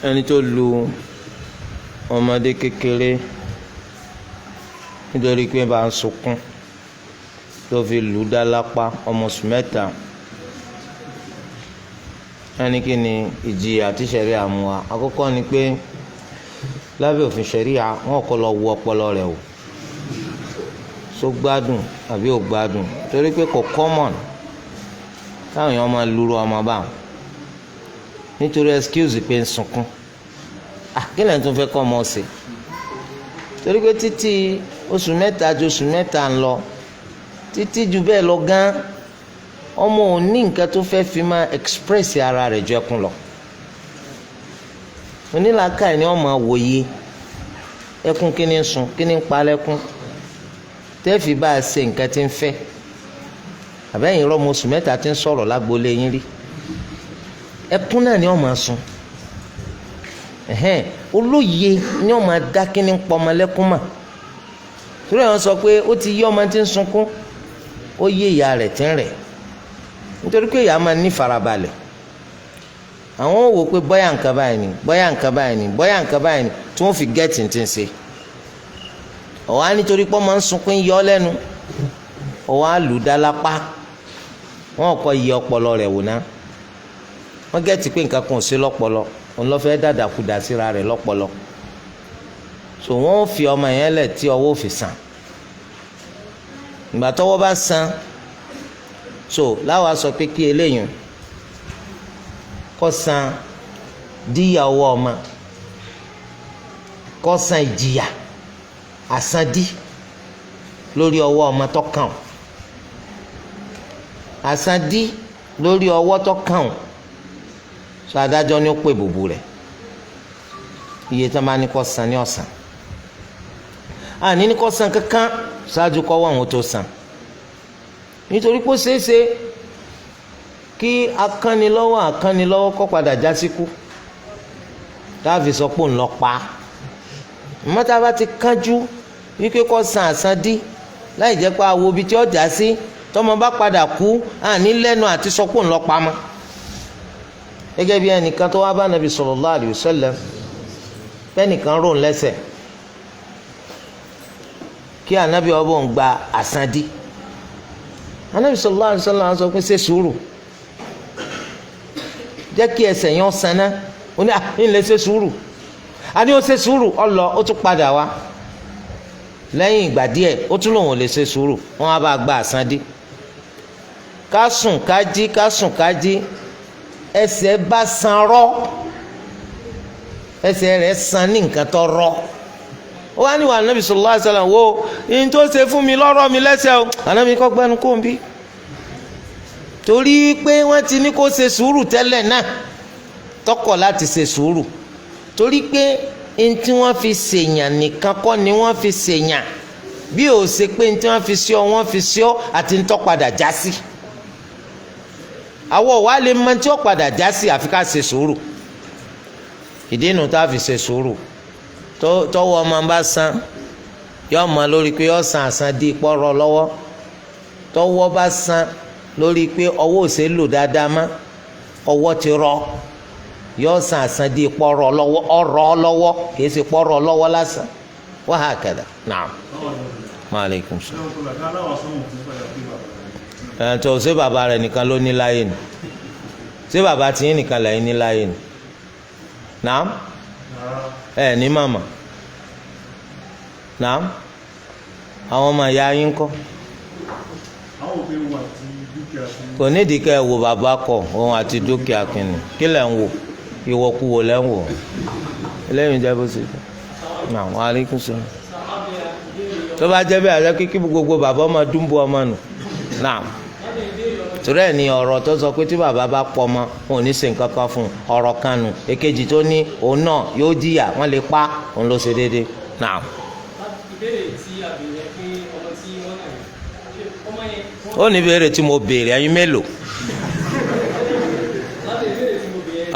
ẹni tó lu ọmọdé kékeré nítorí pé bá ń sunkún tó fi lù dá lápá ọmọ oṣù mẹ́ta, ẹni kí ni ìjìyà tí ṣẹ̀ríà mú wá? Àkọ́kọ́ ni pé lábẹ́ òfin ṣẹ̀ríà wọn kọ́ lọ wo ọpọlọ rẹ̀ o, so gbádùn àbí ò gbádùn, torí pé kò common táwọn èèyàn máa lùrù ọmọ báwọn nítorí excuse pé ń sunkún. Kí lẹ́yìn tó fẹ́ kọ́ ọmọ ọ̀sẹ̀? Torí pé títí oṣù mẹ́ta ju oṣù mẹ́ta ń lọ, títí ju bẹ́ẹ̀ lọ gan, ọmọ ò ní nǹkan tó fẹ́ fi máa express ara rẹ̀ ju ẹkún lọ. Onílàákàyè ni wọ́n máa wòye ẹkún kí ni ń sun, kí ni ń pa lẹ́kún, tẹ́ẹ̀fì bá a ṣe nǹkan tí ń fẹ́. Àbẹ́yìn rọ́mọ oṣù mẹ́ta tí ń sọ̀rọ̀ lágboolé yín rí, ẹkún náà ni wọ́n máa sun. Olóye ni wọ́n máa dá kí ni ń pọmọ lẹ́kún mà. Torí àwọn sọ pé ó ti yí ọmọ tí ń sunkún, ó yé ìyá rẹ̀ tí ń rẹ̀, nítorí pé ìyá máa ní farabalẹ̀. Àwọn ò wò pé bóyá nǹkan báyìí ni, bóyá nǹkan báyìí ni, bóyá nǹkan báyìí ni, tí wọ́n fi gẹ́ẹ̀tì tí ń ṣe. Ọ̀wá nítorí pé ọmọ ń sunkún yọ lẹ́nu, ọ̀wá lù dá lápá, wọ́n kọ́ yí ọpọlọ rẹ̀ wò ná. Wọ́n gẹ́ẹ̀tì pé nǹkan kan ò sí lọ́pọlọ, òun lọ fẹ́ dàdàkudà síra rẹ̀ lọ́pọlọ. So wọ́n fi ọmọ yẹn lẹ̀ tí ọwọ́ fi sàn. Ìgbà tọ́wọ́ bá sàn, so láwa sọ pé kí eléyìí kó san díyà ọwọ́ ọmọ, kó san ìjìyà àsandí lórí ọwọ́ ọmọ tó kàn, àsandí lórí ọwọ́ tó kàn. So adájọ́ ni ó pè bùbù rẹ̀, iye tó máa ní kó san ní ọ̀sán. Àní ní kó san kankan ṣáájú kọ́wọ́ àwọn tó san, nítorí pé ó ṣeéṣe kí akánilọ́wọ́ kó padà já síkú táàfin sọ pé òun lọ pa. Mọ́tà bá ti kánjú wípé kó san àsandí láì jẹ́ pé àwo ibi tí ó já sí, tọ́mọ bá padà kú àní lẹ́nu àti sọ pé òun lọ pa mọ́. Gẹ́gẹ́ bí ẹnìkan tó wá bá Nabi sallallahu alayhi wa sallam, pẹ́nìkan rò ń lẹ́sẹ̀ kí Ànábì ọbọ̀ ń gba àsandí. Ànábì sallallahu alayhi wa sallam sọ pé ṣe sùúrù, jẹ́ kí ẹsẹ̀ yẹn san ná. Ó ní ń lè ṣe sùúrù, àní ó ṣe sùúrù, ó lọ, ó tún padà wá. Lẹ́yìn ìgbà díẹ̀ ó tún lòun ò lè ṣe sùúrù, wọ́n á bá gba àsandí. Ká sùn ká jí, ká sùn ká jí, ẹsẹ̀ bá san rọ́, ẹsẹ̀ rẹ̀ san ní nǹkan tó rọ́. Ó wá ní wà Ànábì sallallahu alaihi wasallam, wo ní tó ṣe fún mi lọ́rọ̀ mi lẹ́sẹ̀ o. Ànábì kọ́ gbẹ́nu kó ń bí, torí pé wọ́n ti ní kó ṣe sùúrù tẹ́lẹ̀ náà, tọkọ̀ láti ṣe sùúrù. Torí pé ní tí wọ́n fi ṣèyàn nìkan kọ́ ni wọ́n fi ṣèyàn, bí ó ṣe pé ní tí wọ́n fi ṣe ọ wọ́n fi ṣe ọ àti ní tó padà já sí. Àwọ̀ wa lè mọ tí ó padà já sí, àfi ká ṣe sùúrù. Ìdí inú tá a fi ṣe sùúrù. Tọ́wọ́ ọmọ bá san, yọ ọmọ lórí pé yọ san àsandí pọ́rọ̀ lọ́wọ́. Tọ́wọ́ bá san lórí pé ọwọ́ ò ṣe lò dáadáa mọ́, ọwọ́ ti rọ, yọ san àsandí pọ́rọ̀ lọ́wọ́, ọ̀rọ̀ lọ́wọ́, kìí ṣe pọ́rọ̀ lọ́wọ́ lásán. Wa hakada. Naam. Wa alaikum salaam. Tó ṣé bàbá rẹ̀ nìkan ló ní láyé ni? Ṣé bàbá tiyín nìkan lẹ́yìn ní láyé ni? Naam. Ní màmá. Naam. Àwọn ọmọ ìyá yín kọ́. Kò nídìí kẹ́ ẹ wo bàbá kọ òun àti dúkìá kìnnì, kí lẹ̀ ń wò? Ìwọ̀kuwò lẹ̀ ń wò. Eléyìí jẹ́ bó ṣe jẹ́. Naam. Wa alaikum salaam. Tó bá jẹ́ bẹ́ẹ̀ àjẹ́ kí gbogbo bàbá ọmọ dúnbù ọmọ nù. Naam. Torí ẹ̀ ní ọ̀rọ̀ tó sọ pé tí bàbá bá pọ̀ ọmọ òun ní ṣe nǹkan kan fún ọ̀rọ̀ kanu. Èkejì tó ní òun náà yóò jìyà, wọ́n lè pa, òun ló ṣe déédéé. Naam. Ìbéèrè tí a béèrè pé ọmọ tí wọ́n náà ṣe ọmọ yẹn. Ó ní ìbéèrè tí mo béèrè, ẹ̀yin mélòó? Láti ìbéèrè tí mo béèrè.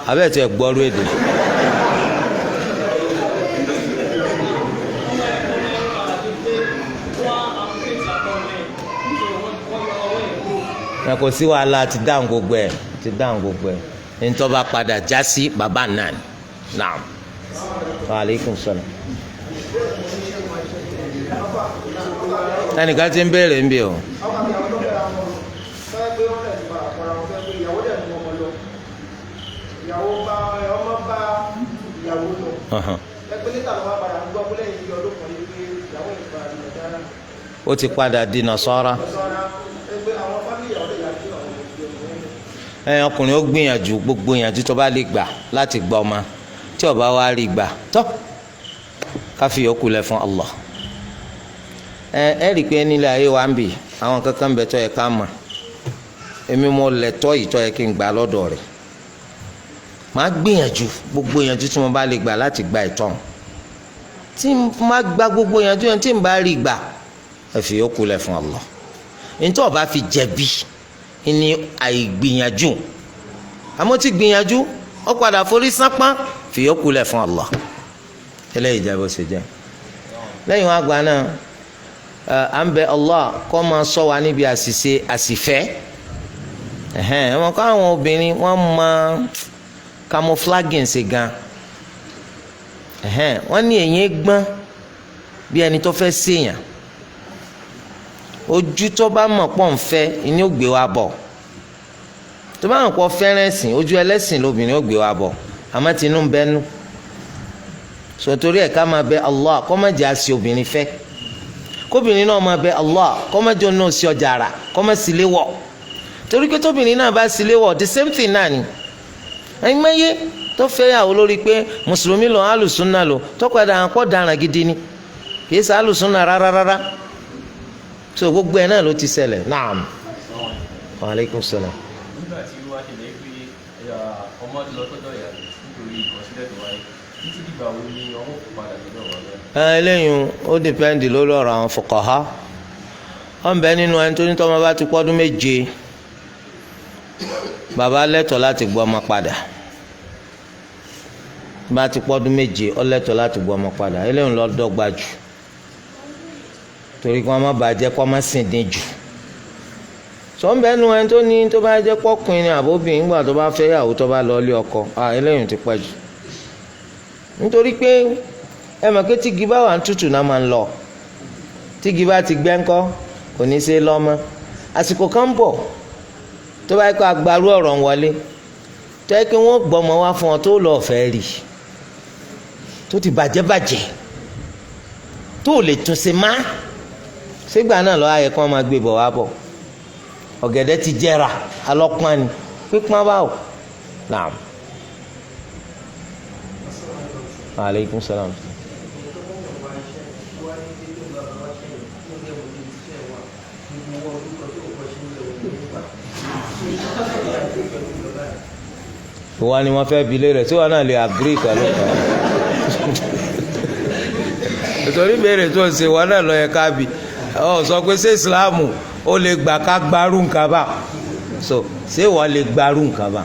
Abẹ́ẹ̀ tí ẹ gbọ́rú èdè. Kò sí wàhálà, ti dáhùn gbogbo ẹ̀, ní tó bá padà já sí bàbá náà ni. naam wa aleykum salaam. ẹnìkan ti ń béèrè ń bí o. Ó ti padà di Nasara. Ọkùnrin ó gbìyànjú gbogbo ìyànjú tó bá lè gbà láti gba ọmọ tí ó bá wá rí gbà tó káfí yòókù lẹ̀ fún Allah. Ẹ rí i pé nílẹ̀ ayé wa ń bì àwọn kankan bẹ tó yẹ ká mọ̀ èmi mo lẹ̀tọ́ yìí tó yẹ kí n gbà lọ́dọ̀ rẹ̀ màá gbìyànjú gbogbo ìyànjú tí mo bá lè gbà láti gba ìtọ́ tí mo bá gba gbogbo ìyànjú yẹn tí mo bá rí gbà ẹ fi yòókù lẹ̀ fún Allah. nítorí ọba fi jẹ̀bi ní àìgbìyànjú àmọ́ tí gbìyànjú ó padà forí sápá fi yòókù lẹ̀ fún Allah. eléyìí jẹ́ bó ṣe jẹ́. lẹ́yìn wọn àgbà náà à ń bẹ Allah kó máa ṣọ́ wa níbi àṣìṣe àṣìfẹ́. wọn kọ́ àwọn obìnrin wọ́n máa camouflaging ṣe gan. wọ́n ní èyí gbọ́n bí ẹni tó fẹ́ ṣèyàn ojú tó bá mọ̀ pọ̀ ń fẹ́ ni ó gbé wa bọ̀ tó bá mọ̀ pọ̀ fẹ́ràn ẹ̀sìn ojú ẹlẹ́sìn lóbìnrin ó gbé wa bọ̀ àmọ́ tinú ń bẹ́nu sòtòrí ẹ̀ ká máa bẹ Allah kó má jẹ́ àṣì obìnrin fẹ́ kóbìnrin náà máa bẹ Allah kó má jẹ́ náà sí ọjà rà kó má sì lé wọ̀ torí pé tóbìnrin náà bá sì lé wọ̀ the same thing náà ni ẹ̀yin mẹ́yẹ tó fẹ́ yàwó lórí pé mùsùlùmí lọ alùsùnà lọ tó padà hàn pọ̀ dáràn gidi ni kì í ṣe alùsùnà rárá so gbogbo ẹ̀ náà ló ti ṣẹlẹ̀ naam wa aleykum salaam. nígbà tí wọ́n ṣẹlẹ̀ pé ọmọ ti lọ sọ́dọ̀ ìyá nítorí ìkọsílẹ̀ tó wáyé títí dìgbà wo ni ọmọ kò padà lọ́dọ̀ wọn bẹ́ẹ̀. eléyìí ó dìpẹ́ndì lórí ọ̀rọ̀ àwọn fuqaha wọ́n bẹ nínú ẹni tó ní tọ́mọ bá ti pọ́dún méje bàbá lẹ́tọ̀ọ́ láti gbọ́ ọmọ padà bá ti pọ́dún méje ó lẹ́tọ̀ọ́ láti gbọ́ ọmọ padà eléyìí ló dọ́gba jù torí kí wọ́n má bàjẹ́ kó má sìn dín jù sọ́nbẹ́nu ẹni tó ní tó bá jẹ́ pọ́kùnrin àbóbìnrin nígbà tó bá fẹ́ yàwó tó bá lọ ilé ọkọ eléyìí ti pẹ́ jù nítorí pé ẹ mọ̀ pé tígi bá wà ń tutù náà máa ń lọ tígi bá ti gbẹ́ ńkọ́ kò ní í ṣe lọ́mọ àsìkò kan ń bọ̀ tó bá yẹ kó agbarú ọ̀rọ̀ ń wọlé tó yẹ kí wọ́n gbọ́mọ wá fún ọ tó lọ́ọ́ fẹ́ rí tó ti bàjẹ́ tó lè tún ṣe má sígbà náà lọ́ọ́ ayẹ kí wọ́n máa gbé bọ̀ wá bọ̀ ọ̀gẹ̀dẹ̀ ti jẹrà alọ́pàá ni pípọ́n báwò naam aleykum salaam. wọ́n ní wọ́n fẹ́ bilé rẹ̀ tí wọ́n náà lè agree pẹ̀lú kan nítorí béèrè tó ń ṣe wọ́n náà lọ yẹ ká bi ọ sọ pé ṣé ìsìláàmù ó lè gbà ká gbarú nǹkan bá so ṣé wọ́n lè gbarú nǹkan bá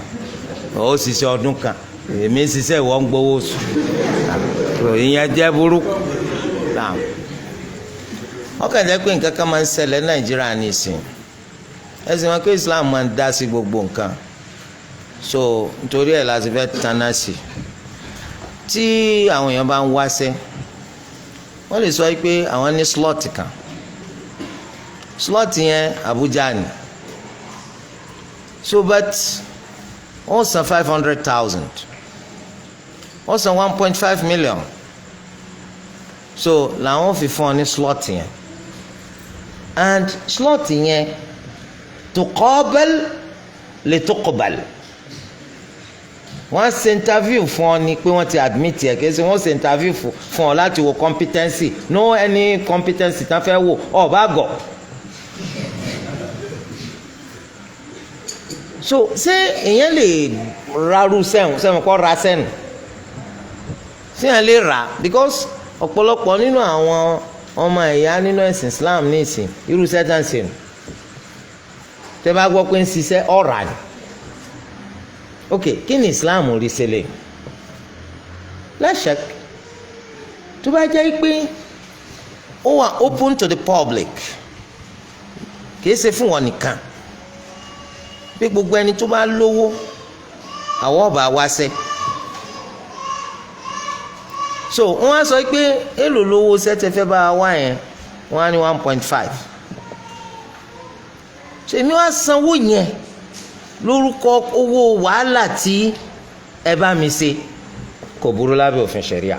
ó ṣiṣẹ́ ọdún kan èmi ṣiṣẹ́ ìwọ ń gbowó sùn ìyẹn jẹ́ burúkú náà wọ́n kàn jẹ́ pé nǹkan kan máa ń ṣẹlẹ̀ Nàìjíríà nìsín ẹ̀sìn wọn pé Islam máa ń dá sí gbogbo nǹkan so nítorí ẹ̀ láti fẹ́ tanná sí tí àwọn èèyàn bá ń wáṣẹ́ wọ́n lè sọ pé àwọn ní slot kan slot yẹn Abuja ni so but wọ́n san 500,000 wọ́n san 1.5 million so làwọn fi fún ọ ní slot yẹn and slot yẹn tuqabal li tuqbal wọ́n ṣe interview fún ọ ni pé wọ́n ti admit ẹ̀ kí wọ́n ṣe interview fún ọ láti wo competency no any competency tán fẹ́ wò ọ bá gọ̀ so ṣé èèyàn lè raru sẹ́wọ̀n kọ́ ra sẹ́nu ṣé èèyàn lè rà because ọ̀pọ̀lọpọ̀ nínú àwọn ọmọ ẹ̀yà nínú ẹ̀sìn Islam ní ìsìn irú sẹ́tàǹsì nù tẹ́ bá gbọ́ pé ń ṣiṣẹ́ ọ̀rà ni ok kí ni Islam rí ṣẹlẹ̀ láṣẹ tó bá jẹ́ pé ó wà open to the public kì í ṣe fún wọn nìkan pé gbogbo ẹni tó bá lówó àwọn ọba wáṣẹ so wọ́n á sọ pé èlò lówó sẹ́tẹ̀ fẹ́ bá wá yẹn wọ́n á ní 1.5 so èmi wá sanwó yẹn lórúkọ owó wàhálà tí ẹ bá mi ṣe kò burú lábẹ́ òfin ṣẹ̀ríà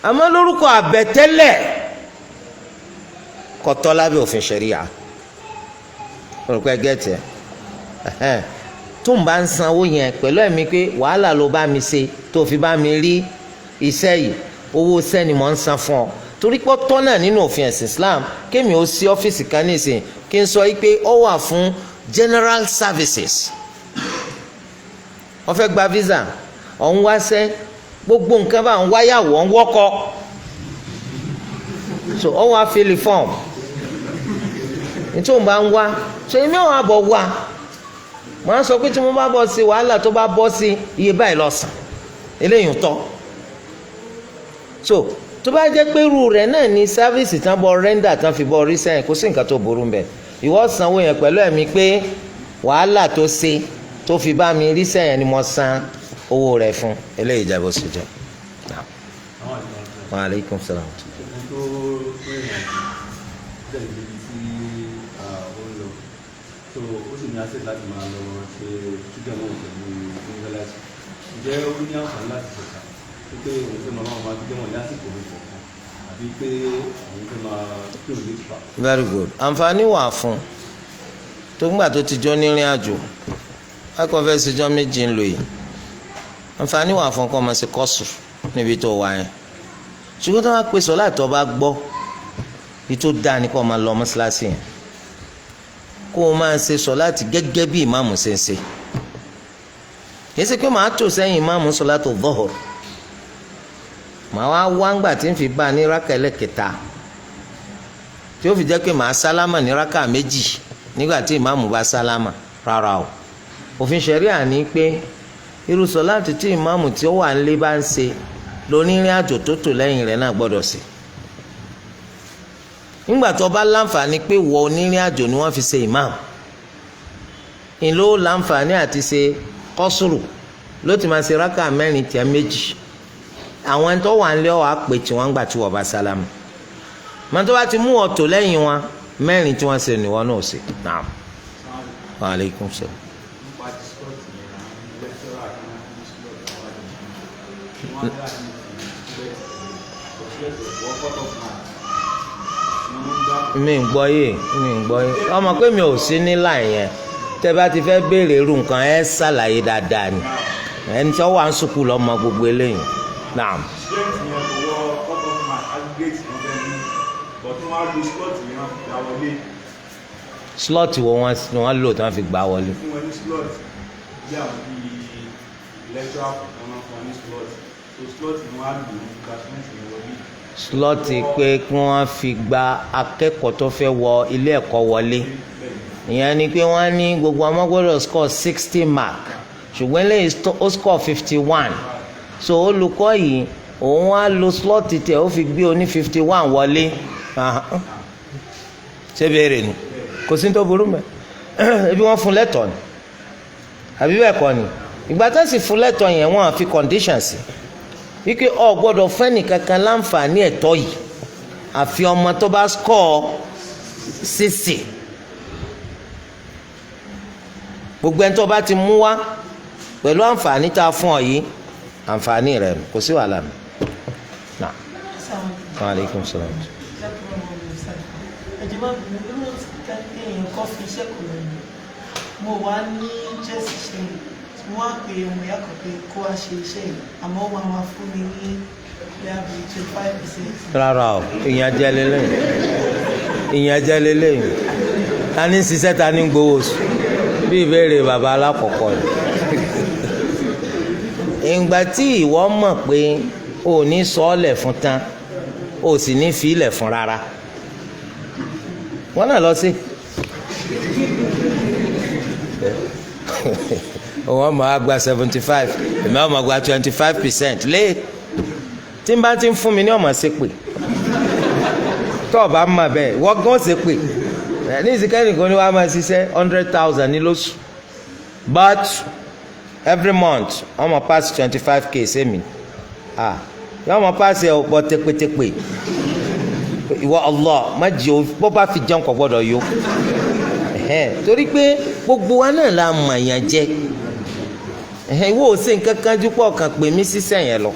àmọ́ lórúkọ àbẹ̀tẹ́lẹ̀ kò tọ́ lábẹ́ òfin ṣẹ̀ríà olùkọ́ ẹgẹ́ tiẹ̀ tó ń bá ń sanwó yẹn pẹ̀lú ẹ̀mí pé wàhálà ló bá mi ṣe tó fi bá mi rí iṣẹ́ yìí owó iṣẹ́ ni mò ń san fún ọ torí pé tọ́ náà nínú òfin ẹ̀sìn Islam kémi ó sí ọ́fíìsì kan nísìn kí n sọ yìí pé ó wà fún general services ó fẹ́ gba visa ó ń wáṣẹ́ gbogbo nǹkan bá ń wáyàwó ó ń wọ́kọ́ so ó wá fílì fọ́ọ̀mù nítorí bá ń wá so èmi ò wá bọ̀ wá màá sọ pé tí mo bá bọ́ sí wàhálà tó bá bọ́ sí iye báyìí lọ́sàn eléyìí ń tọ́ so tó bá jẹ́ pé irú rẹ̀ náà ní sáfíìsì tán bọ́ rẹ́ńdà tán fi bọ́ rí sẹ́yìn kó sí nǹkan tó burú mbẹ̀ ìwọ sanwó yẹn pẹ̀lú ẹ̀mí pé wàhálà tó ṣe tó fi bá mi rí sẹ́yìn ni mo san owó rẹ̀ fún eléyìí jẹ́ bó ṣe jẹ́. Wa alaikum salaam. So ó sì ní àṣẹ láti máa lọ ṣe ṣúgà náà pẹ̀lú ìrìnlẹ́láṣí ǹjẹ́ ó ní àǹfààní láti ṣẹ̀ka pé òun fẹ́ máa máa ṣúgà wọn lásìkò ìṣẹ̀kan àbí pé òun fẹ́ máa pè òun lè pa. Very good. Àǹfààní wà fún tó gbà tó ti jọ nírìn àjò akọ fẹ́ ṣèjọ́ méjì ń lò yìí àǹfààní wà fún kọ́ máa ṣe kọ́sù níbi tó wà yẹn ṣùgbọ́n tó wá pè sọ láti ọba gbọ́ bí tó dáa ní kó máa lọ mọ́ṣáláṣí yẹn kó o máa ṣe sọ̀láàtì gẹ́gẹ́ bí ìmáàmù ṣe ń ṣe kìí ṣe pé màá tò sẹ́yìn ìmáàmù sọ̀láàtì dhuhr màá wá wá ńgbà tí ń fi bá a ní rákà ẹlẹ́kẹta tí ó fi jẹ́ pé màá sálámà ní rákà méjì nígbà tí ìmáàmù bá sálámà rárá o òfin ṣẹ̀ríà ní pé irú sọ̀láàtì tí ìmáàmù tí ó wà ń lé bá ń ṣe lónírìn àjò tó tò lẹ́yìn rẹ̀ náà gbọ́dọ̀ ṣe nígbà tó bá láǹfààní pé wọ onírìn àjò ni wọ́n fi ṣe imam ìlú láǹfààní àti ṣe kọ́sùrù ló ti máa ṣe rákà mẹ́rin tiẹ̀ méjì àwọn ẹni tó wà ń lé ọ̀ àpè tí wọ́n ń gbà tí wọ́n bá sálámù mọ́tò bá ti mú ọ̀tò lẹ́yìn wọn mẹ́rin tí wọ́n ṣe nìwọ náà ṣe naam wa alaikum salaam. mi ń gbọ́ yé ọmọ pé mi ò sí ní láì yẹn tẹ́ bá ti fẹ́ béèrè irú nǹkan ẹ ṣàlàyé dáadáa ni ẹni tí wọ́n wà ń sùkú lọ́mọ gbogbo eléyìí naam. slot wo wọ́n lò tí wọ́n fi gbà wọlé. slọ́ọ̀tì pé kí wọ́n fi gba akẹ́kọ̀ọ́ tó fẹ́ wọ ilé ẹ̀kọ́ wọlé ìyẹn ni pé wọ́n ní gbogbo ọmọ gbọ́dọ̀ score 60 mark ṣùgbọ́n eléyìí ó score 51 so olùkọ́ yìí òun á lo slọ́ọ̀tì tẹ̀ ó fi gbé oní 51 wọlé ṣé béèrè ni kò sí ní tó burú mẹ́ ebi wọ́n fún lẹ́tọ̀ọ́ ni àbí bẹ́ẹ̀ kọ́ ni ìgbà tó sì fún lẹ́tọ̀ọ́ yẹn wọ́n á fi condition sí wípé ọ gbọ́dọ̀ fẹ́ nìkankan láǹfààní ẹ̀tọ́ yìí àfi ọmọ tó bá score 60 gbogbo ẹni tó bá ti mú wá pẹ̀lú àǹfààní tá a fún ọ yìí àǹfààní rẹ̀ kò sí wàhálà mi. Wa alaikum salaam. mo wá ní jẹ́sì ṣe mo wá pe ọmọ ìyá kan pé kó wá ṣe iṣẹ́ yìí àmọ́ ó máa fún mi ní bíi 25%. rárá o ìyẹn jẹ́ lélẹ́yìn ta ní ṣiṣẹ́ ta ní gbowó oṣù bí ìbéèrè bàbá alákọ̀ọ́kọ́ yìí. ìgbà tí ìwọ mọ̀ pé o ò ní sọ ọ́ lẹ̀ fún tán o sì ní fi ilẹ̀ fún rárá wọ́n náà lọ sí. wọ́n máa gba 75 èmi àwọn máa gba 25% lé tí n bá ti ń fún mi ní ọmọ ṣe pé tó o bá mọ̀ bẹ́ẹ̀ wọ́n gán ṣe pé ní ìsìnkẹ́ni kan ní wàá máa ṣiṣẹ́ 100,000 ní lóṣù but every month wọ́n máa pass 25k sẹ́mi yọọ ma paasi ẹ bọ tẹpẹtẹpẹ ìwọ Allah má jẹ o bó bá fi jẹun kò gbọ́dọ̀ yó torí pé gbogbo wa náà la mọ̀ yàn jẹ ìwọ ò sí nǹkan kan jú pọ̀ kàn pè mí sísẹ̀ yẹn lọ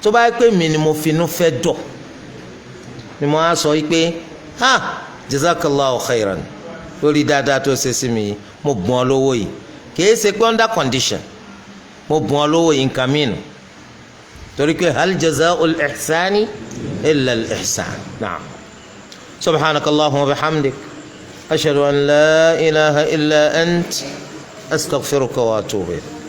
tó bá yẹ pé mi ni mo finú fẹ́ dọ̀ ni mo á sọ yìí pé jazakallahu khairan lórí dáadáa tó ṣe sí mi mo bùn ọ lówó yìí kìí ṣe pé under condition mo bùn ọ lówó yìí nǹkan mìíràn torí pé hal jazaa'ul ihsani illa al ihsan naam subhanakallahumma wa bihamdik ashhadu an la ilaha illa ant astaghfiruka wa atubu ilayk.